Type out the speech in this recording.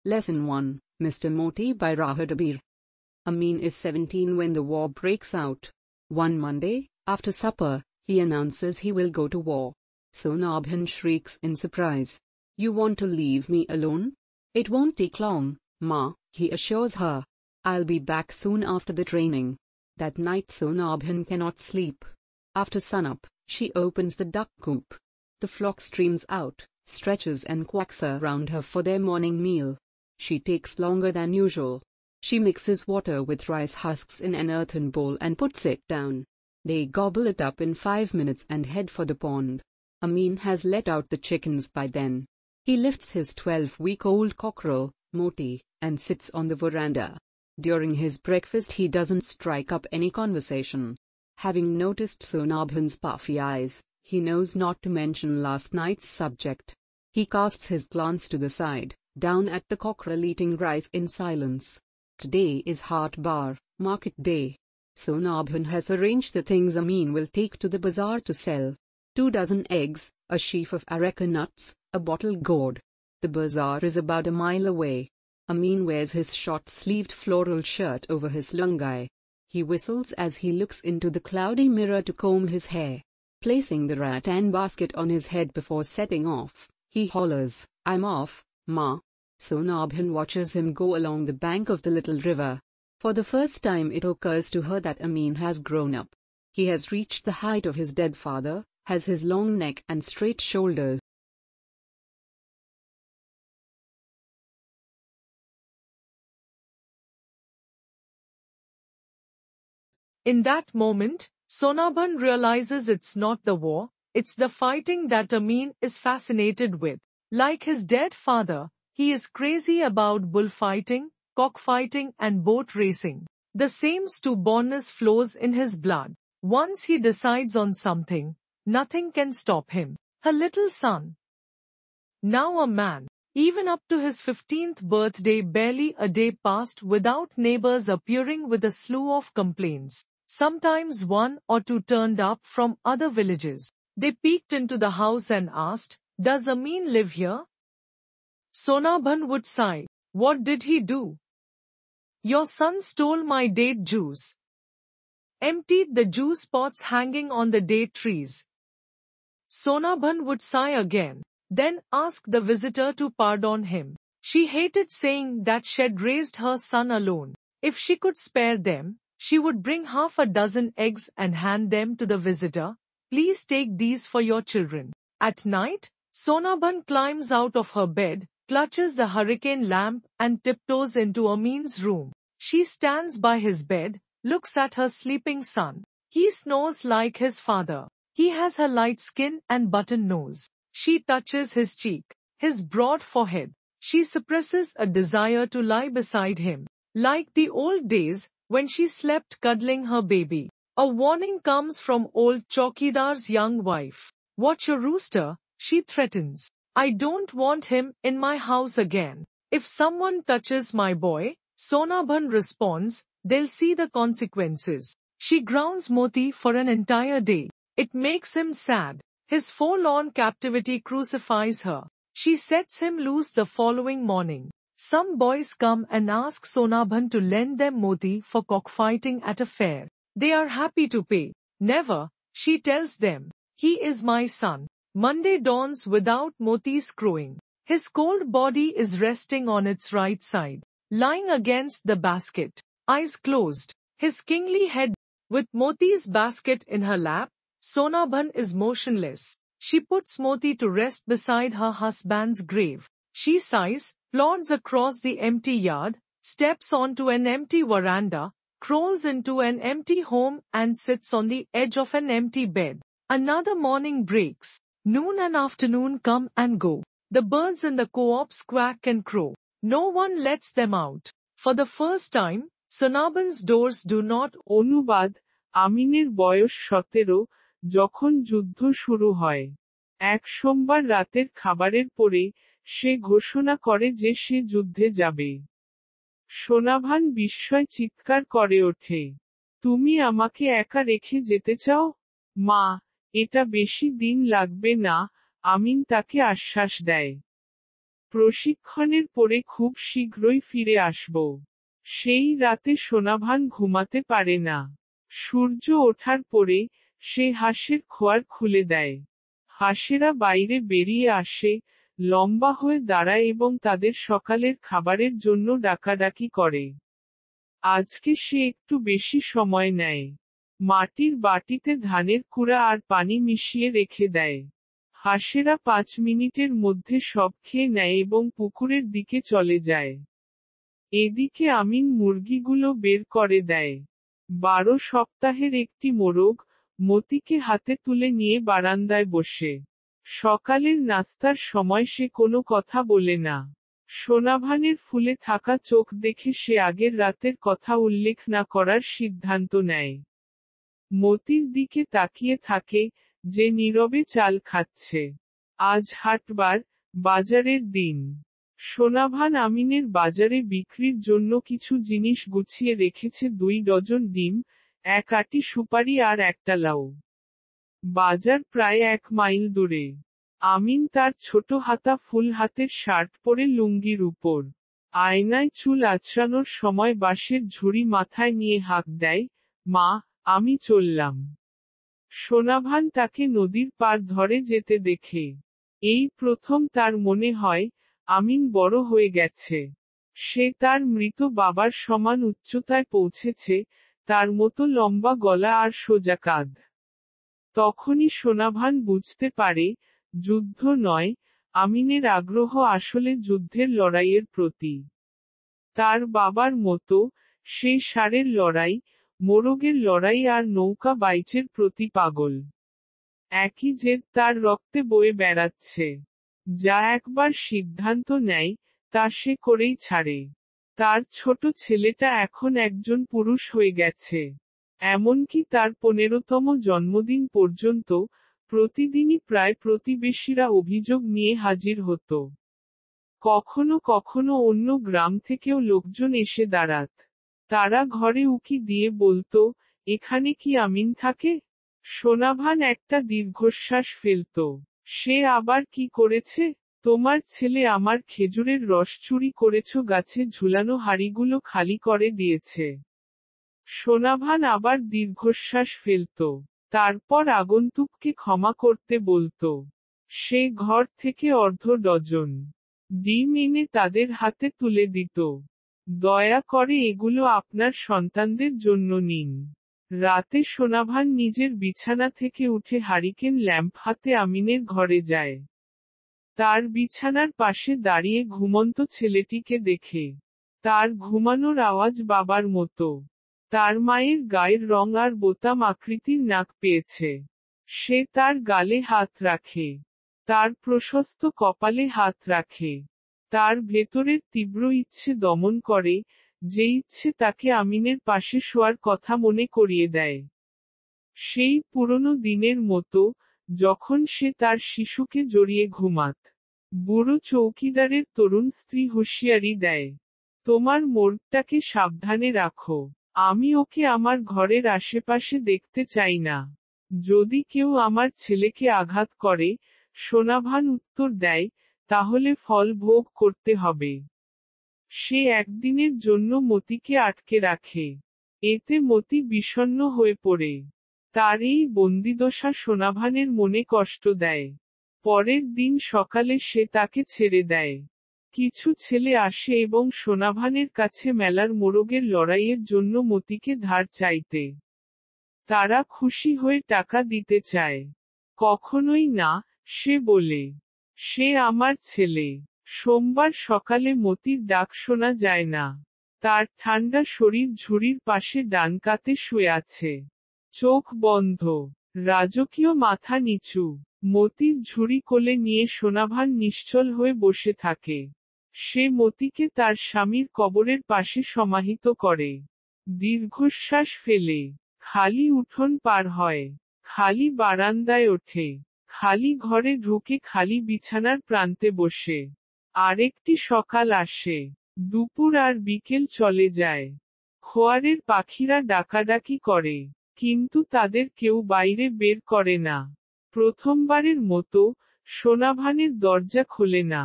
Lesson 1, Mr. Moti by Raha Dabir. Amin is 17 when the war breaks out. One Monday, after supper, he announces he will go to war. Sonabhan shrieks in surprise. "You want to leave me alone?" "It won't take long, Ma," he assures her. "I'll be back soon after the training." That night Sonabhan cannot sleep. After sunup, she opens the duck coop. The flock streams out, stretches and quacks around her for their morning meal. She takes longer than usual. She mixes water with rice husks in an earthen bowl and puts it down. They gobble it up in 5 minutes and head for the pond. Amin has let out the chickens by then. He lifts his 12-week-old cockerel, Moti, and sits on the veranda. During his breakfast he doesn't strike up any conversation. Having noticed Sonabhan's puffy eyes, he knows not to mention last night's subject. He casts his glance to the side, down at the cockerel eating rice in silence. Today is Haat Bar, market day. Sonabhan has arranged the things Amin will take to the bazaar to sell. 2 dozen eggs, a sheaf of areca nuts, a bottle gourd. The bazaar is about a mile away. Amin wears his short-sleeved floral shirt over his lungi. He whistles as he looks into the cloudy mirror to comb his hair. Placing the rattan basket on his head before setting off, he hollers, "I'm off, Ma." Sonabhan watches him go along the bank of the little river. For the first time it occurs to her that Amin has grown up. He has reached the height of his dead father, has his long neck and straight shoulders. In that moment, Sonabhan realizes it's not the war, it's the fighting that Amin is fascinated with. Like his dead father, he is crazy about bullfighting, cockfighting and boat racing. The same stubbornness flows in his blood. Once he decides on something, nothing can stop him. Her little son, now a man. Even up to his 15th birthday, barely a day passed without neighbors appearing with a slew of complaints. Sometimes 1 or 2 turned up from other villages. They peeked into the house and asked, "Does Amin live here?" Sonabhan would sigh. "What did he do?" "Your son stole my date juice. Emptied the juice pots hanging on the date trees." Sonabhan would sigh again, then ask the visitor to pardon him. She hated saying that she'd raised her son alone. If she could spare them, she would bring half a dozen eggs and hand them to the visitor. "Please take these for your children." At night, Sonabhan climbs out of her bed, clutches the hurricane lamp and tiptoes into Amin's room. She stands by his bed, looks at her sleeping son. He snores like his father. He has her light skin and button nose. She touches his cheek, his broad forehead. She suppresses a desire to lie beside him. Like the old days, when she slept cuddling her baby. A warning comes from old Chaukidar's young wife. "Watch your rooster," she threatens. "I don't want him in my house again. If someone touches my boy," Sonabhan responds, "they'll see the consequences." She grounds Moti for an entire day. It makes him sad. His forlorn captivity crucifies her. She sets him loose the following morning. Some boys come and ask Sonabhan to lend them Moti for cockfighting at a fair. They are happy to pay. "Never," she tells them. "He is my son." Monday dawns without Moti's crowing. His cold body is resting on its right side, lying against the basket, eyes closed, his kingly head. With Moti's basket in her lap, Sonabhan is motionless. She puts Moti to rest beside her husband's grave. She sighs, plods across the empty yard, steps onto an empty veranda, crawls into an empty home and sits on the edge of an empty bed. Another morning breaks. Noon and afternoon come and go. The birds in the co-ops quack and crow. No one lets them out. For the first time, Sonabhan's doors do not অনুবাদ আমিনের বয়স 17 যখন যুদ্ধ শুরু হয়। এক সোমবার রাতের খাবারের পরে সে ঘোষণা করে যে সে যুদ্ধে যাবে। সোনাভান বিস্ময় চিৎকার করে ওঠে, "তুমি আমাকে একা রেখে যেতে চাও?" "মা, এটা বেশি দিন লাগবে না," আমিন তাকে আশ্বাস দেয়। প্রশিক্ষণের পরে খুব শীঘ্রই ফিরে আসব। সেই রাতে সোনাভান ঘুমাতে পারে না। সূর্য ওঠার পরে, সে হাঁসের খোয়ার খুলে দেয়। হাঁসেরা বাইরে বেরিয়ে আসে, লম্বা হয়ে দাঁড়ায় এবং তাদের সকালের খাবারের জন্য ডাকাডাকি করে। আজকে সে একটু বেশি সময় নেয়। মাটির বাটিতে ধানের কুড়া আর পানি মিশিয়ে রেখে দেয়। হাঁসেরা 5 মিনিটের মধ্যে সব খেয়ে নেয় এবং পুকুরের দিকে চলে যায়। এদিকে আমিন মুরগিগুলো বের করে দেয়। 12 সপ্তাহের একটি মোরগ, মতিকে হাতে তুলে নিয়ে বারান্দায় বসে। সকালের নাস্তার সময় সে কোনো কথা বলে না। সোনাভানের ফুলে থাকা চোখ দেখে সে আগের রাতের কথা উল্লেখ না করার সিদ্ধান্ত নেয়। মতির দিকে তাকিয়ে থাকে, যে নীরবে চাল খাচ্ছে। আজ হাটবার, বাজারের দিন। সোনাভান আমিনের বাজারে বিক্রির জন্য কিছু জিনিস গুছিয়ে রেখেছে, 2 ডজন ডিম, 1 আটি সুপারি আর একটা লাউ। বাজার প্রায় 1 মাইল দূরে। আমিন তার ছোট হাতা ফুল হাতের শার্ট পরে লুঙ্গির উপর। আয়নায় চুল আঁচড়ানোর সময় বাঁশের ঝুড়ি মাথায় নিয়ে হাঁক দেয়, মা, আমি চললাম। সোনাভান তাকে নদীর পার ধরে যেতে দেখে। এই প্রথম তার মনে হয়, আমিন বড় হয়ে গেছে। সে তার মৃত বাবার সমান উচ্চতায় পৌঁছেছে, তার মতো লম্বা গলা আর সোজা কাঁধ। তখনই সোনাভান বুঝতে পারে, যুদ্ধ নয়, আমিনের আগ্রহ আসলে যুদ্ধের লড়াইয়ের প্রতি। তার বাবার মতো, সে ষাঁড়ের লড়াই, মোরগের লড়াই আর নৌকা বাইচের প্রতি পাগল। একই জেদ তার রক্তে বয়ে বেড়াচ্ছে। যা একবার সিদ্ধান্ত নেয়, তা সে করেই ছাড়ে। তার ছোট ছেলেটা এখন একজন পুরুষ হয়ে গেছে। এমনকি তার 15তম জন্মদিন পর্যন্ত, প্রতিদিনই প্রায় প্রতিবেশীরা অভিযোগ নিয়ে হাজির হতো। কখনো কখনো অন্য গ্রাম থেকেও লোকজন এসে দাঁড়াত। তারা ঘরে উকি দিয়ে বলতো, এখানে কি আমিন থাকে? সোনাভান একটা দীর্ঘশ্বাস ফেলত। সে আবার কি করেছে? তোমার ছেলে আমার খেজুরের রস চুরি করেছ, গাছে ঝুলানো হাঁড়িগুলো খালি করে দিয়েছে। সোনাভান আবার দীর্ঘশ্বাস ফেলত। তারপর আগন্তুককে ক্ষমা করতে বলতো। সে ঘর থেকে অর্ধ ডজন ডিম এনে তাদের হাতে তুলে দিত। দয়া করে এগুলো আপনার সন্তানদের জন্য নিন। রাতে সোনাভান নিজের বিছানা থেকে উঠে হারিকেন ল্যাম্প হাতে আমিনের ঘরে যায়। তার বিছানার পাশে দাঁড়িয়ে ঘুমন্ত ছেলেটিকে দেখে। তার ঘুমানোর আওয়াজ বাবার মতো। তার মায়ের গায়ের রং আর বোতাম আকৃতির নাক পেয়েছে। সে তার গালে হাত রাখে। তার প্রশস্ত কপালে হাত রাখে। তার ভেতরের তীব্র ইচ্ছে দমন করে, যে ইচ্ছে তাকে আমিনের পাশে শোয়ার কথা মনে করিয়ে দেয়। সেই পুরনো দিনের মতো, যখন সে তার শিশুকে জড়িয়ে ঘুমাত। বুড়ো চৌকিদারের তরুণ স্ত্রী হুঁশিয়ারি দেয়, তোমার মোরগটাকে সাবধানে রাখো। আমি ওকে আমার ঘরের আশেপাশে দেখতে চাই না। যদি কেউ আমার ছেলেকে আঘাত করে, সোনাভান উত্তর দেয়, তাহলে ফল ভোগ করতে হবে। সে একদিনের জন্য মতিকে আটকে রাখে। এতে মতি বিষণ্ণ হয়ে পড়ে। তার এই বন্দিদশা সোনাভানের মনে কষ্ট দেয়। পরের দিন সকালে সে তাকে ছেড়ে দেয়। কিছু ছেলে আসে এবং সোনাভানের কাছে মেলার মোরগের লড়াইয়ের জন্য মতিকে ধার চাইতে। তারা খুশি হয়ে টাকা দিতে চায়। কখনোই না, সে বলে। সে আমার ছেলে। সোমবার সকালে মতির ডাক শোনা যায় না। তার ঠান্ডা শরীর ঝুড়ির পাশে ডান কাতে শুয়ে আছে। চোখ বন্ধ, রাজকীয় মাথা নিচু। মতির ঝুড়ি কোলে নিয়ে সোনাভান নিশ্চল হয়ে বসে থাকে। সে মতিকে তার স্বামীর কবরের পাশে সমাহিত করে। দীর্ঘশ্বাস ফেলে। খালি উঠোন পার হয়। খালি বারান্দায় ওঠে। খালি ঘরে ঢুকে খালি বিছানার প্রান্তে বসে। আরেকটি সকাল আসে। দুপুর আর বিকেল চলে যায়। খোয়ারের পাখিরা ডাকাডাকি করে। কিন্তু তাদের কেউ বাইরে বের করে না। প্রথমবারের মতো, সোনাভানের দরজা খোলে না।